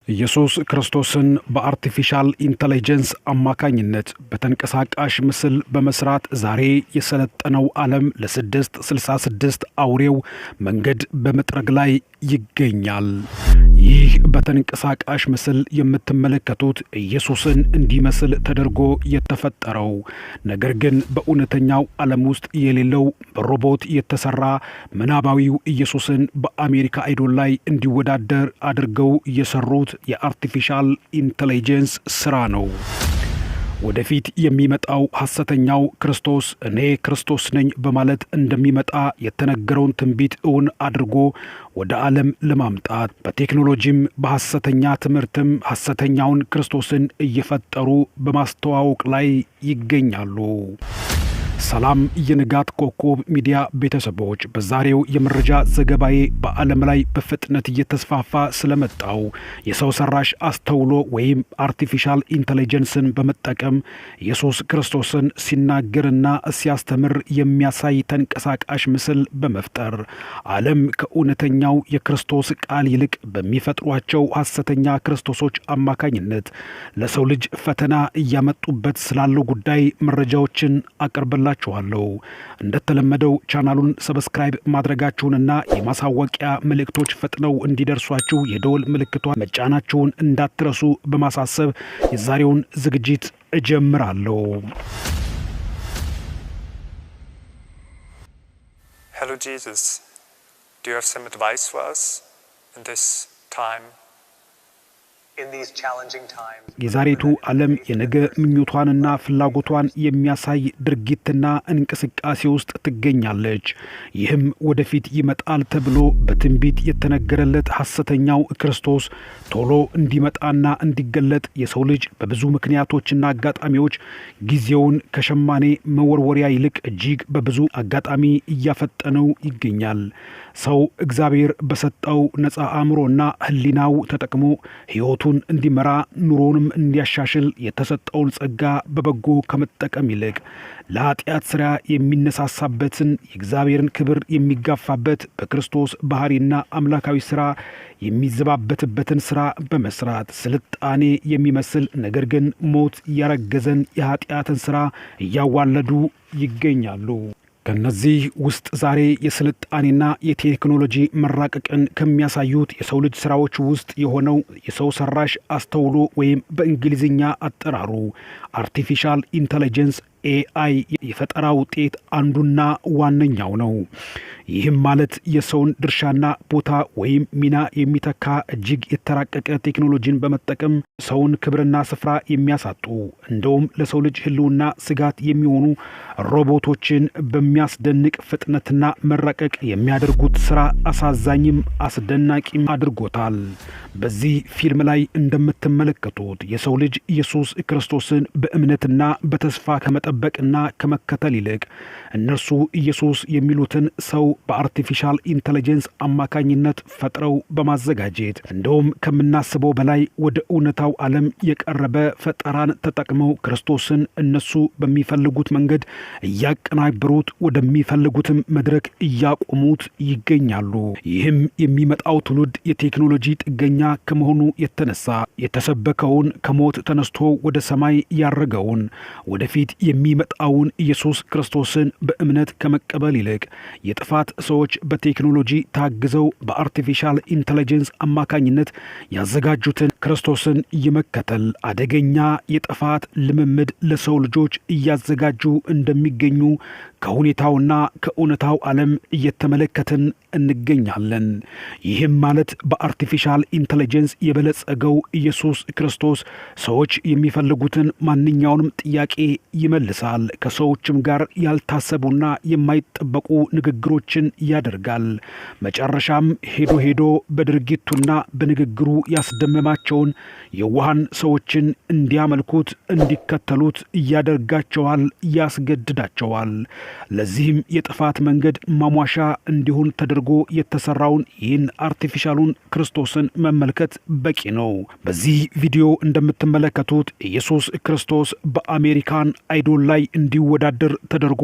ኢየሱስ ክርስቶስን በአርቲፊሻል ኢንተለጀንስ አማካኝነት በተንቀሳቃሽ ምስል በመስራት ዛሬ የሰለጠነው ዓለም ለ666 አውሬው መንገድ በመጥረግ ላይ ይገኛል። ይህ በተንቀሳቃሽ ምስል የምትመለከቱት ኢየሱስን እንዲመስል ተደርጎ የተፈጠረው ነገር ግን በእውነተኛው ዓለም ውስጥ የሌለው በሮቦት የተሰራ ምናባዊው ኢየሱስን በአሜሪካ አይዶል ላይ እንዲወዳደር አድርገው የሰሩት የአርቲፊሻል ኢንተለጀንስ ስራ ነው። ወደፊት የሚመጣው ሐሰተኛው ክርስቶስ እኔ ክርስቶስ ነኝ በማለት እንደሚመጣ የተነገረውን ትንቢት እውን አድርጎ ወደ ዓለም ለማምጣት በቴክኖሎጂም በሐሰተኛ ትምህርትም ሐሰተኛውን ክርስቶስን እየፈጠሩ በማስተዋወቅ ላይ ይገኛሉ። ሰላም የንጋት ኮከብ ሚዲያ ቤተሰቦች፣ በዛሬው የመረጃ ዘገባዬ በዓለም ላይ በፍጥነት እየተስፋፋ ስለመጣው የሰው ሰራሽ አስተውሎ ወይም አርቲፊሻል ኢንተለጀንስን በመጠቀም ኢየሱስ ክርስቶስን ሲናገርና ሲያስተምር የሚያሳይ ተንቀሳቃሽ ምስል በመፍጠር ዓለም ከእውነተኛው የክርስቶስ ቃል ይልቅ በሚፈጥሯቸው ሐሰተኛ ክርስቶሶች አማካኝነት ለሰው ልጅ ፈተና እያመጡበት ስላለው ጉዳይ መረጃዎችን አቀርብላችኋለሁ። እንደተለመደው ቻናሉን ሰብስክራይብ ማድረጋችሁንና የማሳወቂያ መልእክቶች ፈጥነው እንዲደርሷችሁ የደወል ምልክቷን መጫናችሁን እንዳትረሱ በማሳሰብ የዛሬውን ዝግጅት እጀምራለሁ። Hello Jesus, do you have some advice for us in this time? የዛሬቱ ዓለም የነገ ምኞቷንና ፍላጎቷን የሚያሳይ ድርጊትና እንቅስቃሴ ውስጥ ትገኛለች። ይህም ወደፊት ይመጣል ተብሎ በትንቢት የተነገረለት ሐሰተኛው ክርስቶስ ቶሎ እንዲመጣና እንዲገለጥ የሰው ልጅ በብዙ ምክንያቶችና አጋጣሚዎች ጊዜውን ከሸማኔ መወርወሪያ ይልቅ እጅግ በብዙ አጋጣሚ እያፈጠነው ይገኛል። ሰው እግዚአብሔር በሰጠው ነፃ አእምሮና ሕሊናው ተጠቅሞ ሕይወቱን እንዲመራ ኑሮንም እንዲያሻሽል የተሰጠውን ጸጋ በበጎ ከመጠቀም ይልቅ ለኃጢአት ሥራ የሚነሳሳበትን የእግዚአብሔርን ክብር የሚጋፋበት በክርስቶስ ባህሪና አምላካዊ ሥራ የሚዘባበትበትን ሥራ በመስራት ስልጣኔ የሚመስል ነገር ግን ሞት ያረገዘን የኃጢአትን ሥራ እያዋለዱ ይገኛሉ። ከነዚህ ውስጥ ዛሬ የስልጣኔና የቴክኖሎጂ መራቀቅን ከሚያሳዩት የሰው ልጅ ስራዎች ውስጥ የሆነው የሰው ሰራሽ አስተውሎ ወይም በእንግሊዝኛ አጠራሩ አርቲፊሻል ኢንተለጀንስ ኤአይ የፈጠራ ውጤት አንዱና ዋነኛው ነው። ይህም ማለት የሰውን ድርሻና ቦታ ወይም ሚና የሚተካ እጅግ የተራቀቀ ቴክኖሎጂን በመጠቀም ሰውን ክብርና ስፍራ የሚያሳጡ እንደውም ለሰው ልጅ ሕልውና ስጋት የሚሆኑ ሮቦቶችን በሚያስደንቅ ፍጥነትና መራቀቅ የሚያደርጉት ስራ አሳዛኝም አስደናቂም አድርጎታል። በዚህ ፊልም ላይ እንደምትመለከቱት የሰው ልጅ ኢየሱስ ክርስቶስን በእምነትና በተስፋ ከመጠበቅና ከመከተል ይልቅ እነርሱ ኢየሱስ የሚሉትን ሰው በአርቲፊሻል ኢንተለጀንስ አማካኝነት ፈጥረው በማዘጋጀት እንደውም ከምናስበው በላይ ወደ እውነታው ዓለም የቀረበ ፈጠራን ተጠቅመው ክርስቶስን እነሱ በሚፈልጉት መንገድ እያቀናበሩት ወደሚፈልጉትም መድረክ እያቆሙት ይገኛሉ። ይህም የሚመጣው ትውልድ የቴክኖሎጂ ጥገኛ ከመሆኑ የተነሳ የተሰበከውን ከሞት ተነስቶ ወደ ሰማይ ያረገውን ወደፊት የሚመጣውን ኢየሱስ ክርስቶስን በእምነት ከመቀበል ይልቅ የጥፋት ሰዎች በቴክኖሎጂ ታግዘው በአርቲፊሻል ኢንተለጀንስ አማካኝነት ያዘጋጁትን ክርስቶስን የመከተል አደገኛ የጥፋት ልምምድ ለሰው ልጆች እያዘጋጁ እንደሚገኙ ከሁኔታውና ከእውነታው ዓለም እየተመለከትን እንገኛለን። ይህም ማለት በአርቲፊሻል ኢንተለጀንስ የበለጸገው ኢየሱስ ክርስቶስ ሰዎች የሚፈልጉትን ማንኛውንም ጥያቄ ይመልሳል። ከሰዎችም ጋር ያልታሰቡና የማይጠበቁ ንግግሮችን ያደርጋል። መጨረሻም ሄዶ በድርጊቱና በንግግሩ ያስደመማቸውን የዋሃን ሰዎችን እንዲያመልኩት እንዲከተሉት ያደርጋቸዋል፣ ያስገድዳቸዋል። ለዚህም የጥፋት መንገድ ማሟሻ እንዲሆን ተደርጎ የተሰራውን ይህን አርቲፊሻሉን ክርስቶስን መመልከት በቂ ነው። በዚህ ቪዲዮ እንደምትመለከቱት ኢየሱስ ክርስቶስ በአሜሪካን አይዶል ላይ እንዲወዳደር ተደርጎ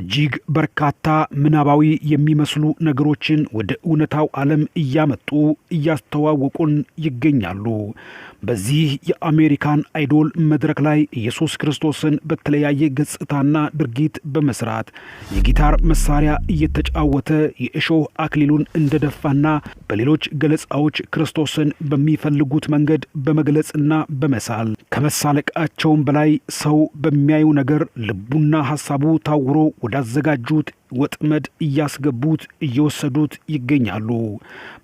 እጅግ በርካታ ምናባዊ የሚመስሉ ነገሮችን ወደ እውነታው ዓለም እያመጡ እያስተዋወቁን ይገኛሉ። በዚህ የአሜሪካን አይዶል መድረክ ላይ ኢየሱስ ክርስቶስን በተለያየ ገጽታና ድርጊት በመስራት የጊታር መሳሪያ እየተጫወተ የእሾህ አክሊሉን እንደደፋና በሌሎች ገለጻዎች ክርስቶስን በሚፈልጉት መንገድ በመግለጽና በመሳል ከመሳለቃቸውም በላይ ሰው በሚያዩ ነገር ልቡና ሐሳቡ ታውሮ ወዳዘጋጁት ወጥመድ እያስገቡት እየወሰዱት ይገኛሉ።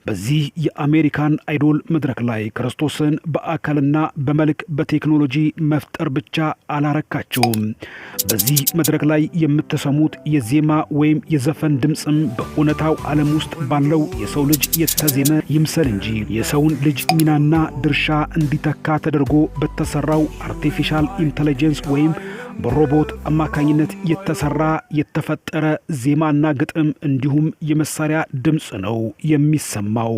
በዚህ የአሜሪካን አይዶል መድረክ ላይ ክርስቶስን በአካልና በመልክ በቴክኖሎጂ መፍጠር ብቻ አላረካቸውም። በዚህ መድረክ ላይ የምትሰሙት የዜማ ወይም የዘፈን ድምፅም በእውነታው ዓለም ውስጥ ባለው የሰው ልጅ የተዜመ ይምሰል እንጂ የሰውን ልጅ ሚናና ድርሻ እንዲተካ ተደርጎ በተሰራው አርቲፊሻል ኢንተለጀንስ ወይም በሮቦት አማካኝነት የተፈጠረ ዜማና ግጥም እንዲሁም የመሳሪያ ድምፅ ነው የሚሰማው።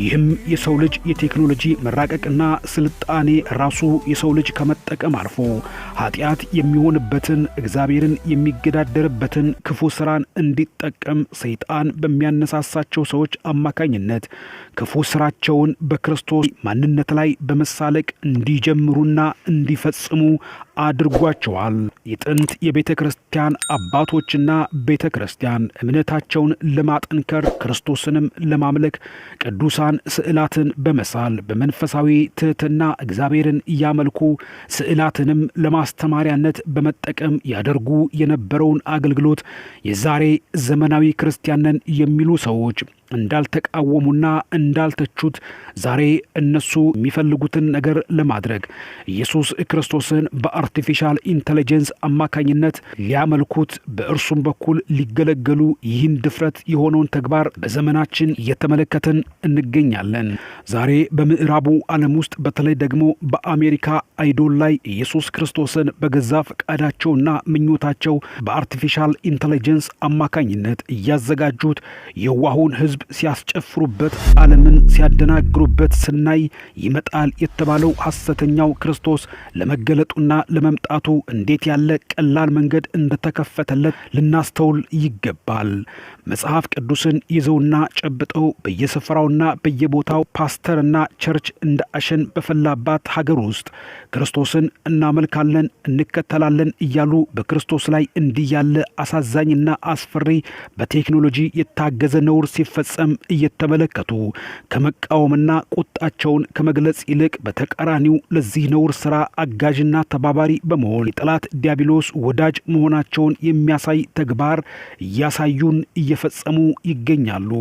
ይህም የሰው ልጅ የቴክኖሎጂ መራቀቅና ስልጣኔ ራሱ የሰው ልጅ ከመጠቀም አልፎ ኃጢአት የሚሆንበትን እግዚአብሔርን የሚገዳደርበትን ክፉ ስራን እንዲጠቀም ሰይጣን በሚያነሳሳቸው ሰዎች አማካኝነት ክፉ ስራቸውን በክርስቶስ ማንነት ላይ በመሳለቅ እንዲጀምሩና እንዲፈጽሙ አድርጓቸዋል። የጥንት የቤተ ክርስቲያን አባቶችና ቤተ ክርስቲያን እምነታቸውን ለማጠንከር ክርስቶስንም ለማምለክ ቅዱሳን ስዕላትን በመሳል በመንፈሳዊ ትህትና እግዚአብሔርን እያመልኩ ስዕላትንም ለማስተማሪያነት በመጠቀም ያደርጉ የነበረውን አገልግሎት የዛሬ ዘመናዊ ክርስቲያንን የሚሉ ሰዎች እንዳልተቃወሙና እንዳልተቹት ዛሬ እነሱ የሚፈልጉትን ነገር ለማድረግ ኢየሱስ ክርስቶስን በአርቲፊሻል ኢንተለጀንስ አማካኝነት ሊያመልኩት በእርሱም በኩል ሊገለገሉ ይህን ድፍረት የሆነውን ተግባር በዘመናችን እየተመለከትን እንገኛለን። ዛሬ በምዕራቡ ዓለም ውስጥ በተለይ ደግሞ በአሜሪካ አይዶል ላይ ኢየሱስ ክርስቶስን በገዛ ፈቃዳቸውና ምኞታቸው በአርቲፊሻል ኢንተለጀንስ አማካኝነት እያዘጋጁት የዋሁን ሕዝብ ሲያስጨፍሩበት ዓለምን ሲያደናግሩበት ስናይ ይመጣል የተባለው ሐሰተኛው ክርስቶስ ለመገለጡና ለመምጣቱ እንዴት ያለ ቀላል መንገድ እንደተከፈተለት ልናስተውል ይገባል። መጽሐፍ ቅዱስን ይዘውና ጨብጠው በየስፍራውና በየቦታው ፓስተርና ቸርች እንደ አሸን በፈላባት ሀገር ውስጥ ክርስቶስን እናመልካለን እንከተላለን እያሉ በክርስቶስ ላይ እንዲህ ያለ አሳዛኝና አስፈሪ በቴክኖሎጂ የታገዘ ነውር ሲፈጸም እየተመለከቱ ከመቃወምና ቁጣቸውን ከመግለጽ ይልቅ በተቃራኒው ለዚህ ነውር ስራ አጋዥና ተባባሪ በመሆን የጠላት ዲያብሎስ ወዳጅ መሆናቸውን የሚያሳይ ተግባር እያሳዩን እየፈጸሙ ይገኛሉ።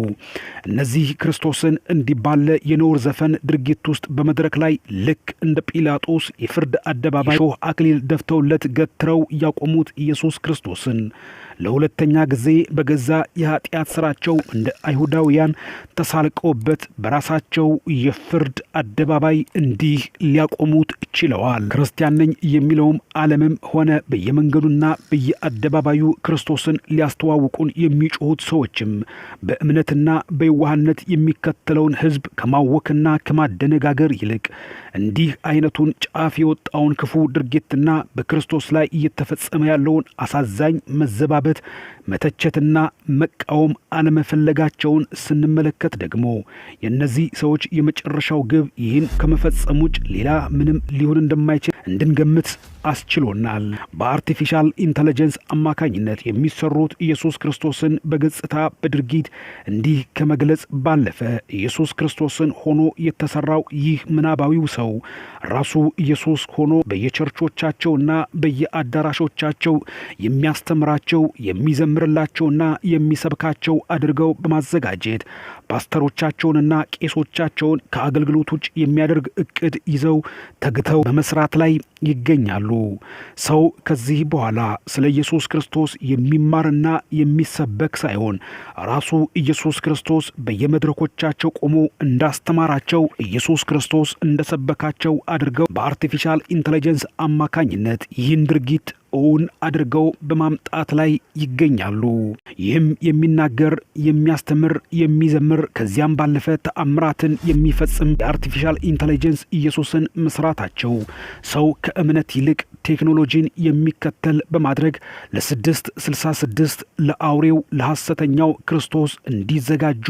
እነዚህ ክርስቶስን እንዲባለ የነውር ዘፈን ድርጊት ውስጥ በመድረክ ላይ ልክ እንደ ጲላጦስ የፍርድ አደባባይ ሾህ አክሊል ደፍተውለት ገትረው ያቆሙት ኢየሱስ ክርስቶስን ለሁለተኛ ጊዜ በገዛ የኃጢአት ስራቸው እንደ አይሁዳውያን ተሳልቀውበት በራሳቸው የፍርድ አደባባይ እንዲህ ሊያቆሙት ችለዋል። ክርስቲያን ነኝ የሚለውም ዓለምም ሆነ በየመንገዱና በየአደባባዩ ክርስቶስን ሊያስተዋውቁን የሚጮሁት ሰዎችም በእምነትና በየዋህነት የሚከተለውን ሕዝብ ከማወክና ከማደነጋገር ይልቅ እንዲህ አይነቱን ጫፍ የወጣውን ክፉ ድርጊትና በክርስቶስ ላይ እየተፈጸመ ያለውን አሳዛኝ መዘባበት መተቸትና መቃወም አለመፈለጋቸውን ስንመለከት ደግሞ የእነዚህ ሰዎች የመጨረሻው ግብ ይህን ከመፈጸም ውጭ ሌላ ምንም ሊሆን እንደማይችል እንድንገምት አስችሎናል። በአርቲፊሻል ኢንተለጀንስ አማካኝነት የሚሰሩት ኢየሱስ ክርስቶስን በገጽታ በድርጊት እንዲህ ከመግለጽ ባለፈ ኢየሱስ ክርስቶስን ሆኖ የተሰራው ይህ ምናባዊው ሰው ራሱ ኢየሱስ ሆኖ በየቸርቾቻቸውና በየአዳራሾቻቸው የሚያስተምራቸው የሚዘምርላቸውና የሚሰብካቸው አድርገው በማዘጋጀት ፓስተሮቻቸውንና ቄሶቻቸውን ከአገልግሎት ውጭ የሚያደርግ እቅድ ይዘው ተግተው በመስራት ላይ ይገኛሉ። ሰው ከዚህ በኋላ ስለ ኢየሱስ ክርስቶስ የሚማርና የሚሰበክ ሳይሆን ራሱ ኢየሱስ ክርስቶስ በየመድረኮቻቸው ቆሞ እንዳስተማራቸው ኢየሱስ ክርስቶስ እንደሰበካቸው አድርገው በአርቲፊሻል ኢንተለጀንስ አማካኝነት ይህን ድርጊት እውን አድርገው በማምጣት ላይ ይገኛሉ። ይህም የሚናገር የሚያስተምር የሚዘምር ከዚያም ባለፈ ተአምራትን የሚፈጽም የአርቲፊሻል ኢንተለጀንስ ኢየሱስን መስራታቸው ሰው ከእምነት ይልቅ ቴክኖሎጂን የሚከተል በማድረግ ለ666 ለአውሬው ለሐሰተኛው ክርስቶስ እንዲዘጋጁ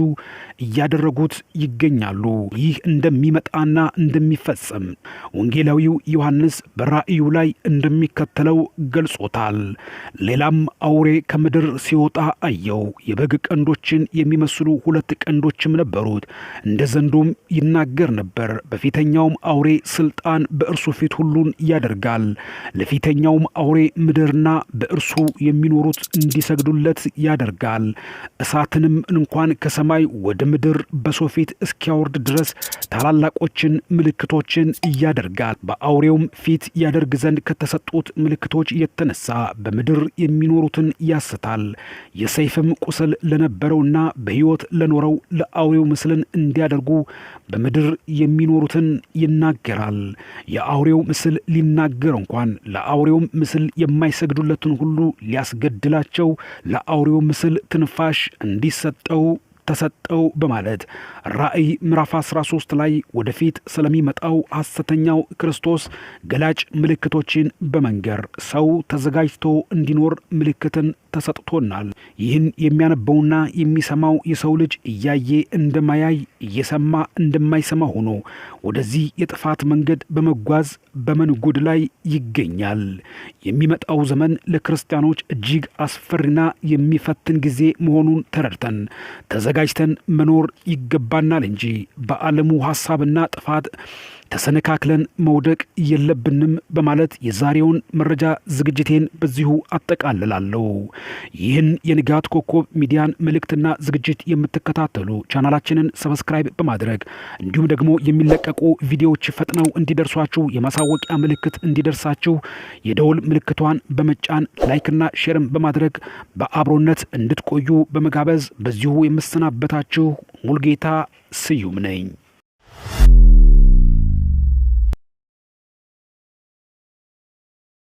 እያደረጉት ይገኛሉ። ይህ እንደሚመጣና እንደሚፈጸም ወንጌላዊው ዮሐንስ በራእዩ ላይ እንደሚከተለው ገልጾታል። ሌላም አውሬ ከምድር ሲወጣ አየው። የበግ ቀንዶችን የሚመስሉ 2 ቀንዶችም ነበሩት። እንደ ዘንዶም ይናገር ነበር። በፊተኛውም አውሬ ስልጣን በእርሱ ፊት ሁሉን ያደርጋል። ለፊተኛውም አውሬ ምድርና በእርሱ የሚኖሩት እንዲሰግዱለት ያደርጋል። እሳትንም እንኳን ከሰማይ ወደ ምድር በሰው ፊት እስኪያወርድ ድረስ ታላላቆችን ምልክቶችን ያደርጋል። በአውሬውም ፊት ያደርግ ዘንድ ከተሰጡት ምልክቶች የተነሳ በምድር የሚኖሩትን ያስታል። የሰይፍም ቁስል ለነበረውና በሕይወት ለኖረው ለአውሬው ምስልን እንዲያደርጉ በምድር የሚኖሩትን ይናገራል። የአውሬው ምስል ሊናገር እንኳን ለአውሬው ምስል የማይሰግዱለትን ሁሉ ሊያስገድላቸው ለአውሬው ምስል ትንፋሽ እንዲሰጠው ተሰጠው በማለት ራእይ ምዕራፍ 13 ላይ ወደፊት ስለሚመጣው ሐሰተኛው ክርስቶስ ገላጭ ምልክቶችን በመንገር ሰው ተዘጋጅቶ እንዲኖር ምልክትን ተሰጥቶናል። ይህን የሚያነበውና የሚሰማው የሰው ልጅ እያየ እንደማያይ እየሰማ እንደማይሰማ ሆኖ ወደዚህ የጥፋት መንገድ በመጓዝ በመንጎድ ላይ ይገኛል። የሚመጣው ዘመን ለክርስቲያኖች እጅግ አስፈሪና የሚፈትን ጊዜ መሆኑን ተረድተን ተዘጋጅተን መኖር ይገባናል እንጂ በዓለሙ ሐሳብና ጥፋት ተሰነካክለን መውደቅ የለብንም በማለት የዛሬውን መረጃ ዝግጅቴን በዚሁ አጠቃልላለሁ። ይህን የንጋት ኮከብ ሚዲያን መልእክትና ዝግጅት የምትከታተሉ ቻናላችንን ሰብስክራይብ በማድረግ እንዲሁም ደግሞ የሚለቀቁ ቪዲዮዎች ፈጥነው እንዲደርሷችሁ የማሳወቂያ ምልክት እንዲደርሳችሁ የደውል ምልክቷን በመጫን ላይክና ሼርም በማድረግ በአብሮነት እንድትቆዩ በመጋበዝ በዚሁ የምሰናበታችሁ ሙልጌታ ስዩም ነኝ።